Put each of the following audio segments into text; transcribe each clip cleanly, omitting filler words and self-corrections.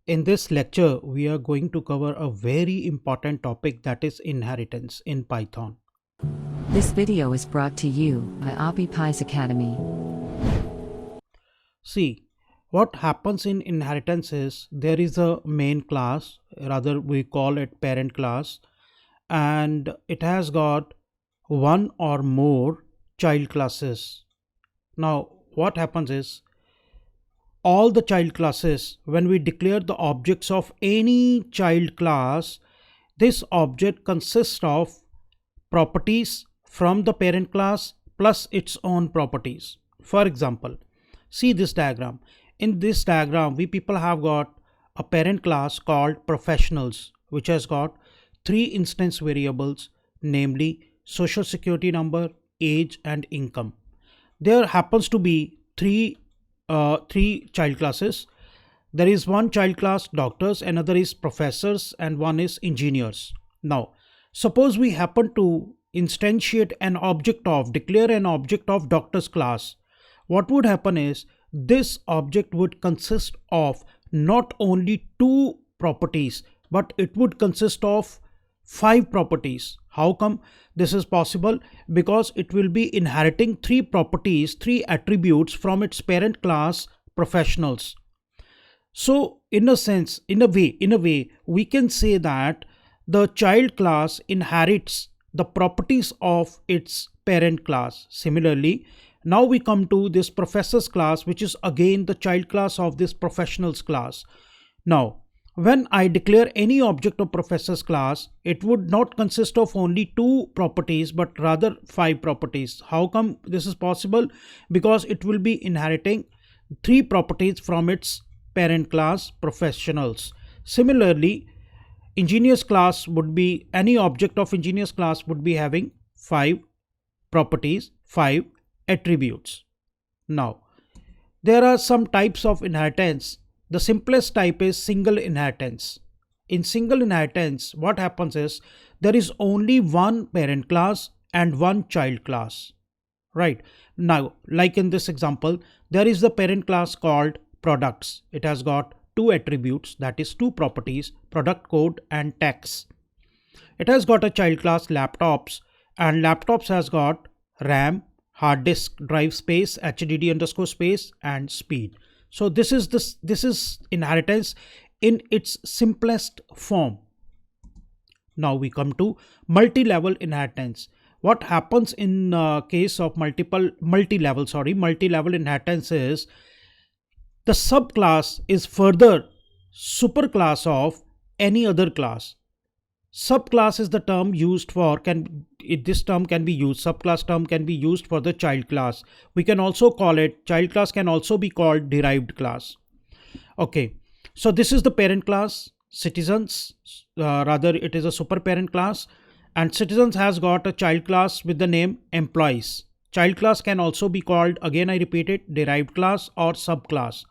In this lecture, we are going to cover a very important topic, that is inheritance in Python. This video is brought to you by Appy Pie Academy. See, what happens in inheritance is there is a main class, rather we call it parent class, and it has got one or more child classes. Now, what happens is all the child classes, when we declare the objects of any child class, this object consists of properties from the parent class plus its own properties. For example, see this diagram. In this diagram, we people have got a parent class called professionals, which has got three instance variables, namely social security number, age, and income. There happens to be three child classes. There is one child class doctors, another is professors, and one is engineers. Now, suppose we happen to instantiate an object of, declare an object of doctors class. What would happen is this object would consist of not only two properties, but it would consist of five properties. How come this is possible? Because it will be inheriting three properties, three attributes from its parent class professionals. So in a sense, in a way, we can say that the child class inherits the properties of its parent class. Similarly, now we come to this professors class, which is again the child class of this professionals class. Now, when I declare any object of professors class, it would not consist of only two properties, but rather five properties. How come this is possible? Because it will be inheriting three properties from its parent class professionals. Similarly, engineers class would be, any object of engineers class would be having five properties, five attributes. Now, there are some types of inheritance. The simplest type is single inheritance. In single inheritance, what happens is there is only one parent class and one child class. Right. Now, like in this example, there is the parent class called products. It has got two attributes, that is two properties, product code and tax. It has got a child class laptops, and laptops has got RAM, hard disk drive space, HDD underscore space, and speed. So this is inheritance in its simplest form. Now we come to multi-level inheritance. What happens in case of multi-level inheritance is the subclass is further superclass of any other class. Subclass is the term used for, this term can be used, subclass term can be used for the child class. We can also call it, child class can also be called derived class. Okay, so this is the parent class, citizens, rather it is a super parent class, and citizens has got a child class with the name employees. Child class can also be called, again I repeat it, derived class or subclass.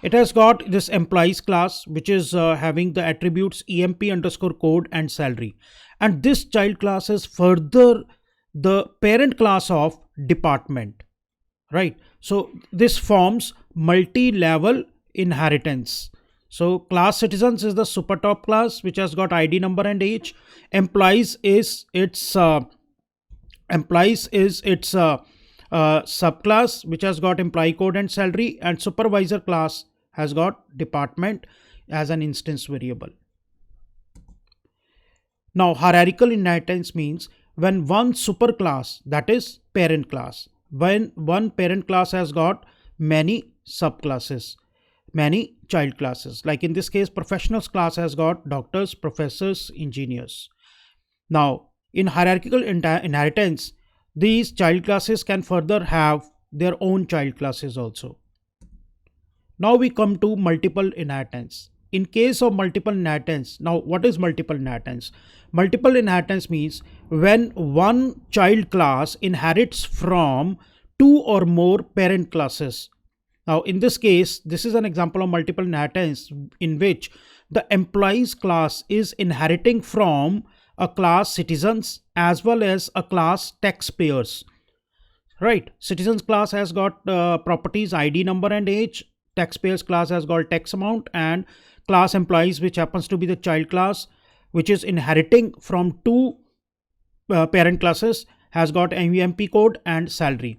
It has got this employees class, which is having the attributes emp underscore code and salary. And this child class is further the parent class of department. Right. So this forms multi-level inheritance. So class citizens is the super top class, which has got ID number and age. Employees is its subclass, which has got employee code and salary, and supervisor class has got department as an instance variable. Now, hierarchical inheritance means when one superclass, that is parent class, when one parent class has got many subclasses, many child classes. Like in this case, professionals class has got doctors, professors, engineers. Now, in hierarchical inheritance, these child classes can further have their own child classes also. Now we come to multiple inheritance. In case of multiple inheritance, now what is multiple inheritance? Multiple inheritance means when one child class inherits from two or more parent classes. Now in this case, this is an example of multiple inheritance in which the employees class is inheriting from a class citizens as well as a class taxpayers. Right, citizens class has got properties ID number and age. taxpayers class has got tax amount, and class employees, which happens to be the child class, which is inheriting from two parent classes, has got MUMP code and salary.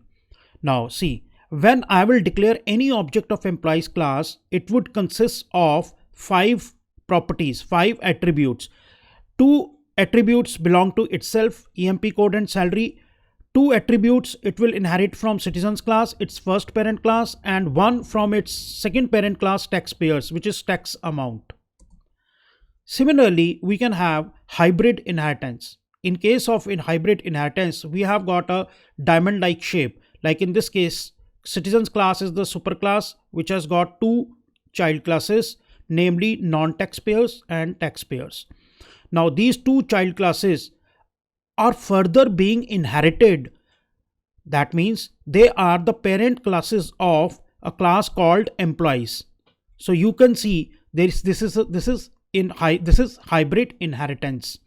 Now see, when I will declare any object of employees class, it would consist of 5 properties, 5 attributes. 2 attributes belong to itself, EMP code and salary. 2 attributes it will inherit from citizens class, its first parent class, and 1 from its second parent class, taxpayers, which is tax amount. Similarly, we can have hybrid inheritance. In case of hybrid inheritance, we have got a diamond like shape. Like in this case, citizens class is the superclass which has got 2 child classes, namely non-taxpayers and taxpayers. Now these 2 child classes are further being inherited. That means they are the parent classes of a class called employees. So you can see this is hybrid inheritance.